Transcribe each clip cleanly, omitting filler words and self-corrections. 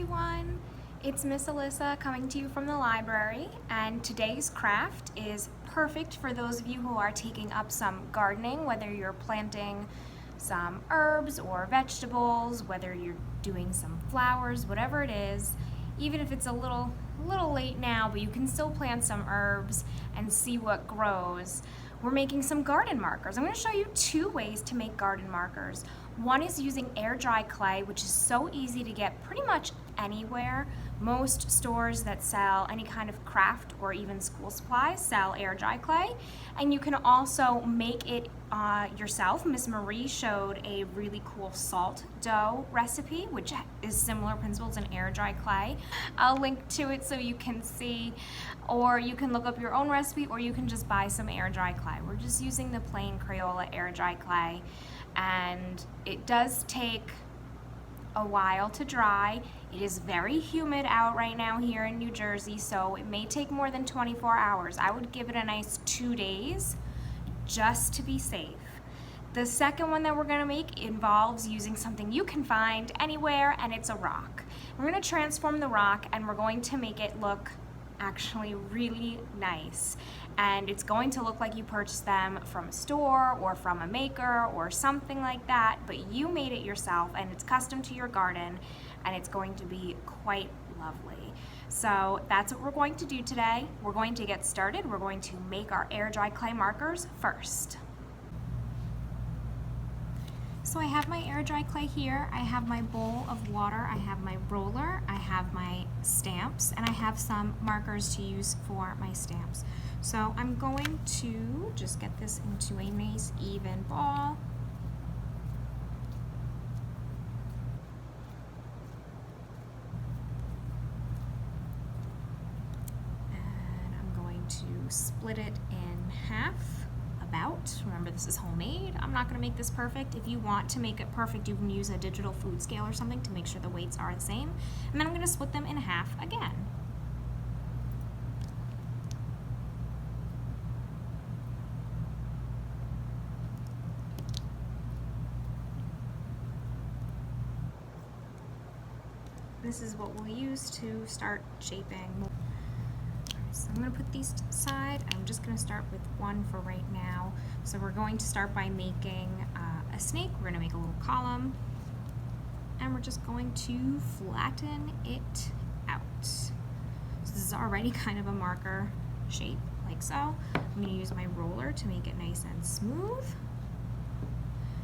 everyone, it's Miss Alyssa coming to you from the library, and today's craft is perfect for those of you who are taking up some gardening, whether you're planting some herbs or vegetables, whether you're doing some flowers, whatever it is. Even if it's a little late now, but you can still plant some herbs and see what grows. We're making some garden markers. I'm going to show you two ways to make garden markers. One is using air dry clay, which is so easy to get pretty much anywhere. Most stores that sell any kind of craft or even school supplies sell air dry clay, and you can also make it yourself. Miss Marie showed a really cool salt dough recipe, which is similar principles in air dry clay. I'll link to it so you can see, or you can look up your own recipe, or you can just buy some air dry clay. We're just using the plain Crayola air dry clay, and it does take a while to dry. It is very humid out right now here in New Jersey, so it may take more than 24 hours. I would give it a nice 2 days just to be safe. The second one that we're gonna make involves using something you can find anywhere, and it's a rock. We're gonna transform the rock and we're going to make it look actually really nice, and it's going to look like you purchased them from a store or from a maker or something like that, but you made it yourself and it's custom to your garden, and it's going to be quite lovely. So that's what we're going to do today. We're going to get started. We're going to make our air dry clay markers first. So I have my air dry clay here, I have my bowl of water, I have my roller, I have my stamps, and I have some markers to use for my stamps. So I'm going to just get this into a nice even ball. And I'm going to split it in half. Remember, this is homemade. I'm not going to make this perfect. If you want to make it perfect, you can use a digital food scale or something to make sure the weights are the same. And then I'm going to split them in half again. This is what we'll use to start shaping. So I'm going to put these to the side. I'm just going to start with one for right now. So we're going to start by making a snake. We're going to make a little column, and we're just going to flatten it out. So this is already kind of a marker shape, like so. I'm going to use my roller to make it nice and smooth.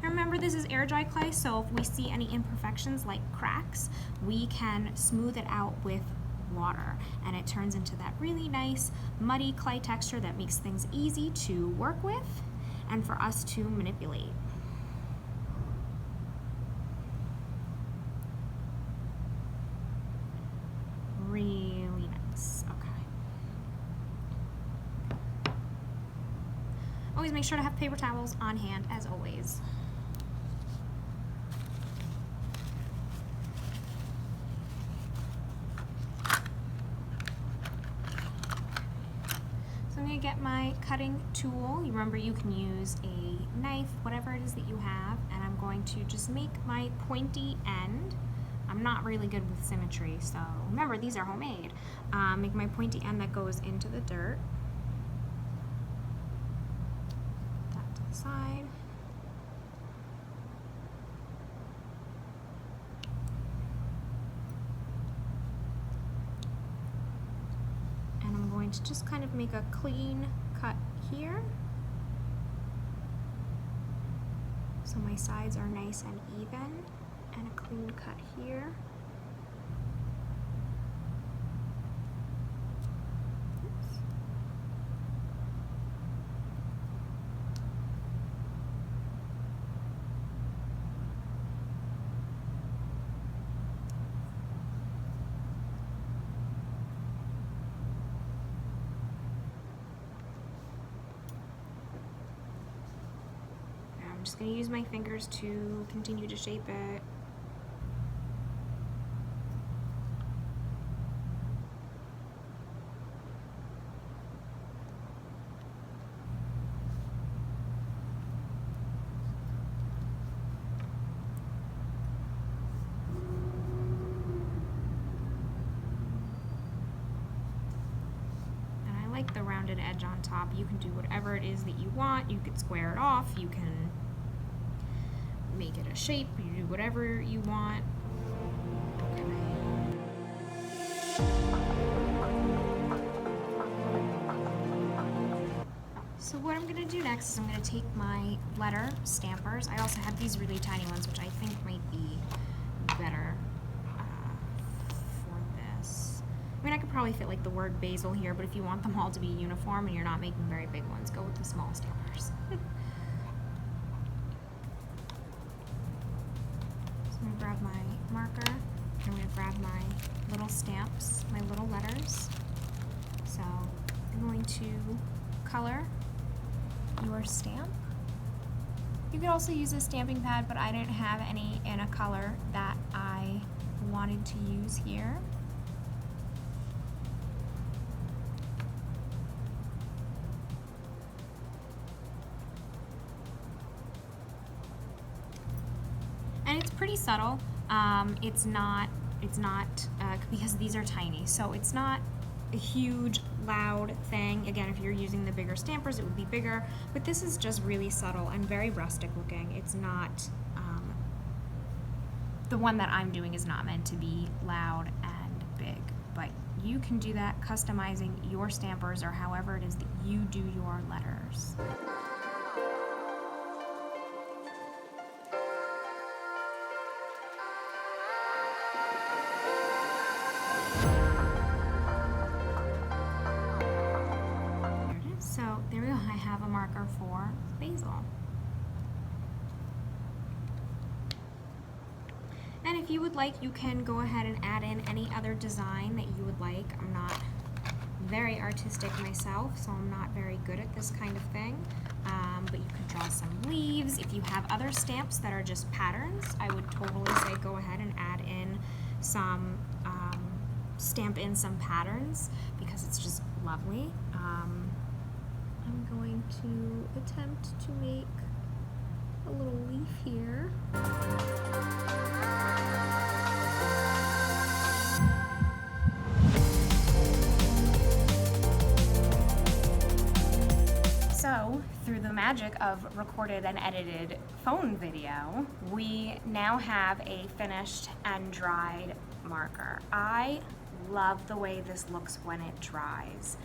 And remember, this is air dry clay, so if we see any imperfections like cracks, we can smooth it out with water, and it turns into that really nice muddy clay texture that makes things easy to work with and for us to manipulate. Really nice. Okay. Always make sure to have paper towels on hand, as always. Get my cutting tool. You remember, you can use a knife, whatever it is that you have, and I'm going to just make my pointy end. I'm not really good with symmetry, so remember, these are homemade. Make my pointy end that goes into the dirt. That to the side. To just kind of make a clean cut here, so my sides are nice and even, and a clean cut here. Oops. I'm just going to use my fingers to continue to shape it. rounded edge on top. You can do whatever it is that you want. You could square it off, you can make it a shape, you do whatever you want. Okay. So what I'm going to do next is I'm going to take my letter stampers. I also have these really tiny ones, which I think might be better for this. I mean, I could probably fit like the word basil here, but if you want them all to be uniform and you're not making very big ones, go with the small stampers. So I'm going to grab my marker, and I'm going to grab my little stamps, my little letters. So I'm going to color your stamp. You could also use a stamping pad, but I didn't have any in a color that I wanted to use here. And it's pretty subtle. It's not because these are tiny, so it's not a huge loud thing. Again, if you're using the bigger stampers, it would be bigger, but this is just really subtle and very rustic looking. It's not, the one that I'm doing is not meant to be loud and big, but you can do that customizing your stampers or however it is that you do your letters. So there we go, I have a marker for basil. And if you would like, you can go ahead and add in any other design that you would like. I'm not very artistic myself, so I'm not very good at this kind of thing. But you can draw some leaves. If you have other stamps that are just patterns, I would totally say go ahead and add in some, stamp in some patterns because it's just lovely. I'm going to attempt to make a little leaf here. So, through the magic of recorded and edited phone video, we now have a finished and dried marker. I love the way this looks when it dries.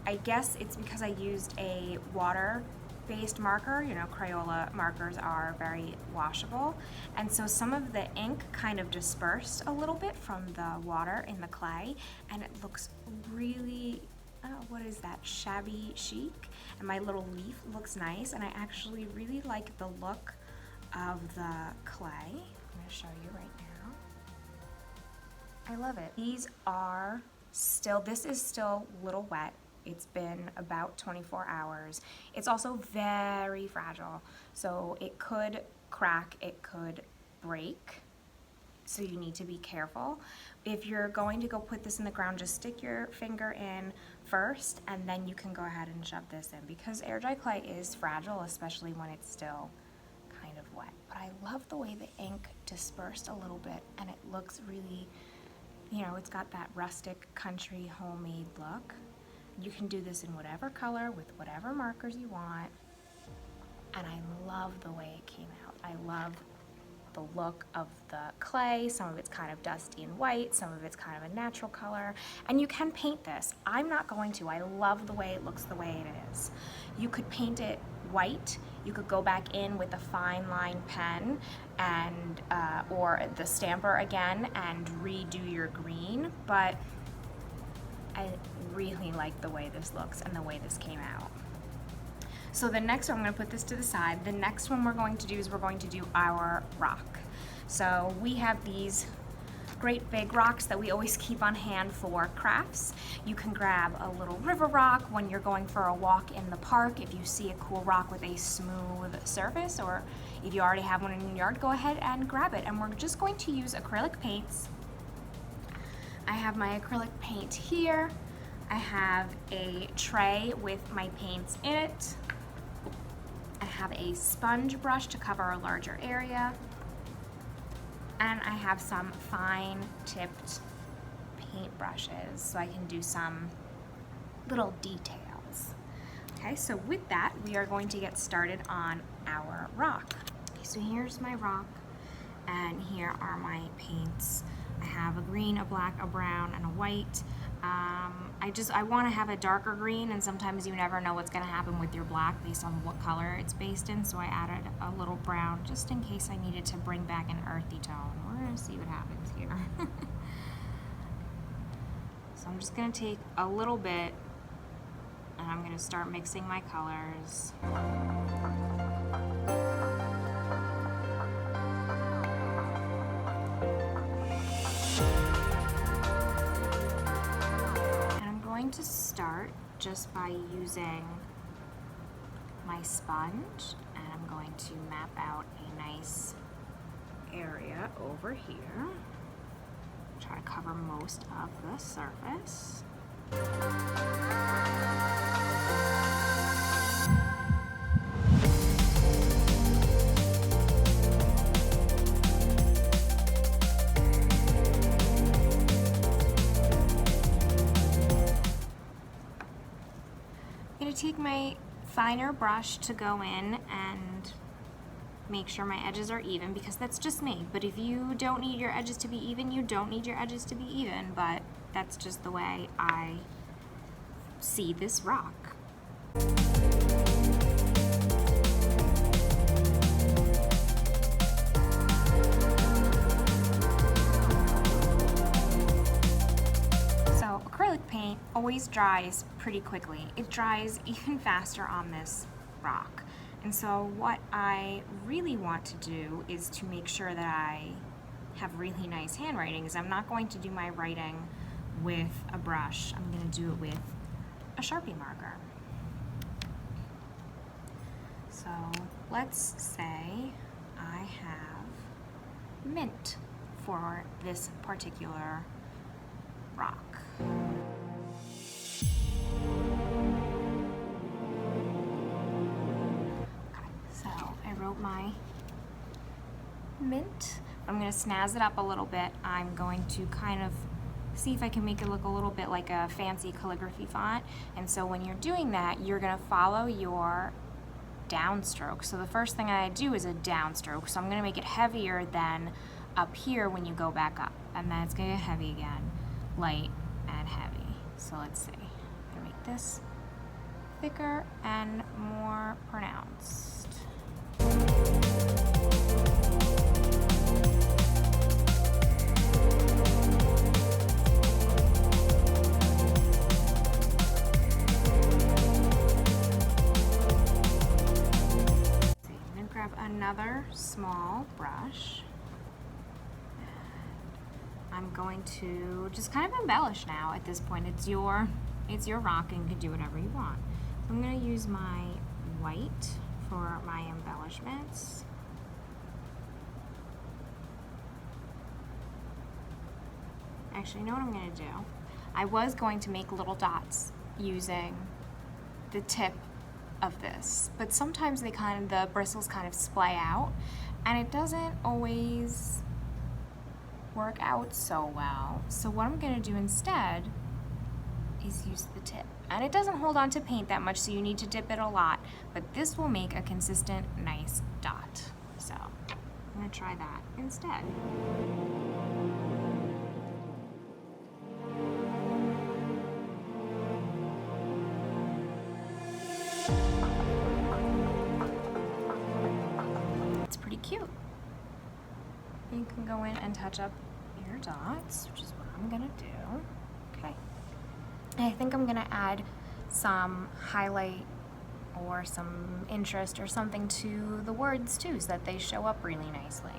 I guess it's because I used a water-based marker. You know, Crayola markers are very washable, and so some of the ink kind of dispersed a little bit from the water in the clay, and it looks really, what is that, shabby chic, and my little leaf looks nice, and I actually really like the look of the clay. I'm going to show you right now. I love it. These are still, this is still a little wet. It's been about 24 hours. It's also very fragile, so it could crack, it could break, so you need to be careful. If you're going to go put this in the ground, just stick your finger in first, and then you can go ahead and shove this in, because air dry clay is fragile, especially when it's still kind of wet. But I love the way the ink dispersed a little bit, and it looks really, you know, it's got that rustic country homemade look. You can do this in whatever color with whatever markers you want, and I love the way it came out. I love the look of the clay. Some of it's kind of dusty and white, some of it's kind of a natural color, and you can paint this. I'm not going to. I love the way it looks the way it is. You could paint it white. You could go back in with a fine line pen and or the stamper again and redo your green, but I really like the way this looks and the way this came out. So the next one, I'm going to put this to the side. The next one we're going to do is we're going to do our rock. So we have these great big rocks that we always keep on hand for crafts. You can grab a little river rock when you're going for a walk in the park. If you see a cool rock with a smooth surface, or if you already have one in your yard, go ahead and grab it. And we're just going to use acrylic paints. I have my acrylic paint here. I have a tray with my paints in it. I have a sponge brush to cover a larger area. And I have some fine tipped paint brushes so I can do some little details. Okay, so with that, we are going to get started on our rock. Okay, so here's my rock, and here are my paints. I have a green, a black, a brown, and a white. I want to have a darker green, and sometimes you never know what's going to happen with your black based on what color it's based in, so I added a little brown just in case I needed to bring back an earthy tone. We're going to see what happens here. So I'm just going to take a little bit, and I'm going to start mixing my colors. To start just by using my sponge, and I'm going to map out a nice area over here. Try to cover most of the surface. I'm going to take my finer brush to go in and make sure my edges are even, because that's just me. But if you don't need your edges to be even, you don't need your edges to be even, but that's just the way I see this rock. Paint always dries pretty quickly. It dries even faster on this rock. And so what I really want to do is to make sure that I have really nice handwriting, is I'm not going to do my writing with a brush. I'm going to do it with a Sharpie marker. So let's say I have mint for this particular rock. My mint. I'm going to snazz it up a little bit. I'm going to kind of see if I can make it look a little bit like a fancy calligraphy font. And so when you're doing that, you're going to follow your downstroke. So the first thing I do is a downstroke. So I'm going to make it heavier than up here when you go back up. And then it's going to get heavy again, light and heavy. So let's see. I'm going to make this thicker and more pronounced. Another small brush. I'm going to just kind of embellish now. At this point, it's your rock, and you can do whatever you want. So I'm going to use my white for my embellishments. Actually, you know what I'm going to do? I was going to make little dots using the tip of this, but sometimes the bristles kind of splay out, and it doesn't always work out so well. So what I'm going to do instead is use the tip, and it doesn't hold on to paint that much, so you need to dip it a lot, but this will make a consistent nice dot. So I'm going to try that instead. Cute. You can go in and touch up your dots, which is what I'm gonna do. Okay. And I think I'm gonna add some highlight or some interest or something to the words too, so that they show up really nicely.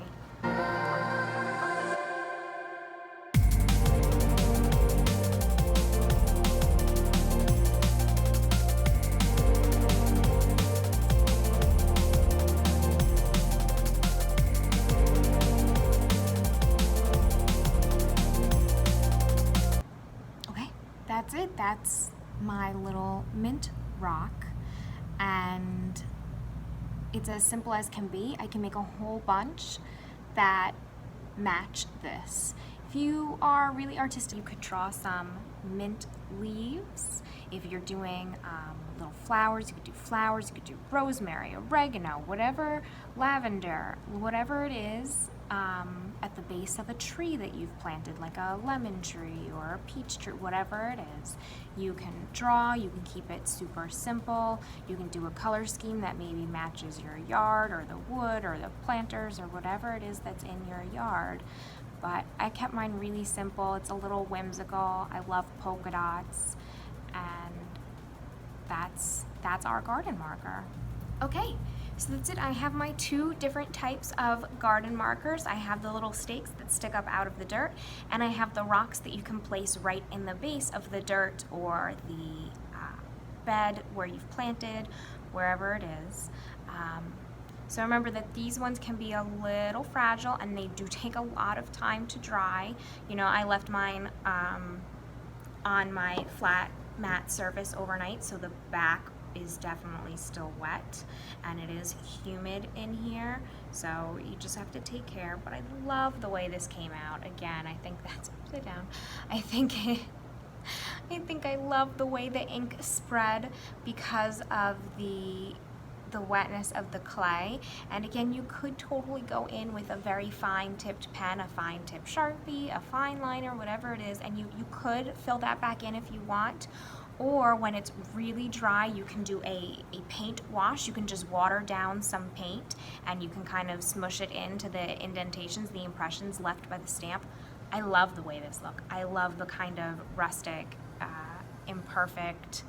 That's it. That's my little mint rock, and it's as simple as can be. I can make a whole bunch that match this. If you are really artistic, you could draw some mint leaves. If you're doing little flowers, you could do flowers, you could do rosemary, oregano, whatever, lavender, whatever it is, at the base of a tree that you've planted, like a lemon tree or a peach tree, whatever it is. You can draw, you can keep it super simple, you can do a color scheme that maybe matches your yard or the wood or the planters or whatever it is that's in your yard. But I kept mine really simple. It's a little whimsical. I love polka dots, and that's our garden marker. Okay, so that's it. I have my 2 different types of garden markers. I have the little stakes that stick up out of the dirt, and I have the rocks that you can place right in the base of the dirt or the bed where you've planted, wherever it is. So remember that these ones can be a little fragile, and they do take a lot of time to dry. You know, I left mine on my flat mat surface overnight, so the back is definitely still wet, and it is humid in here, so you just have to take care. But I love the way this came out. Again, I think that's upside down. I think I love the way the ink spread because of the wetness of the clay. And again, you could totally go in with a very fine tipped pen, a fine tipped Sharpie, a fine liner, whatever it is, and you could fill that back in if you want. Or when it's really dry, you can do a paint wash. You can just water down some paint and you can kind of smush it into the indentations, the impressions left by the stamp. I love the way this looks. I love the kind of rustic, imperfect,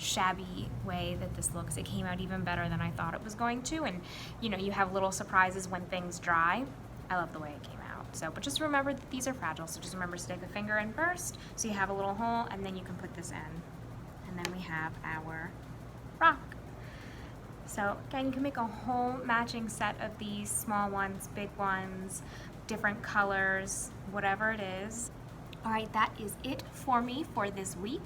shabby way that this looks. It came out even better than I thought it was going to, and you know, you have little surprises when things dry. I love the way it came out. So, but just remember that these are fragile, so just remember to stick a finger in first so you have a little hole, and then you can put this in. And then we have our rock. So again, you can make a whole matching set of these, small ones, big ones, different colors, whatever it is. All right, that is it for me for this week.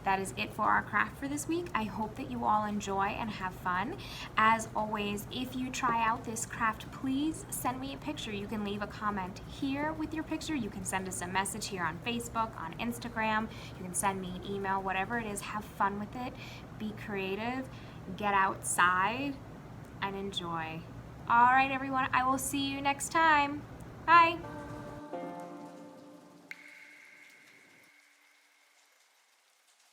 That is it for our craft for this week. I hope that you all enjoy and have fun. As always, if you try out this craft, please send me a picture. You can leave a comment here with your picture. You can send us a message here on Facebook, on Instagram. You can send me an email, whatever it is. Have fun with it. Be creative. Get outside and enjoy. All right, everyone. I will see you next time. Bye.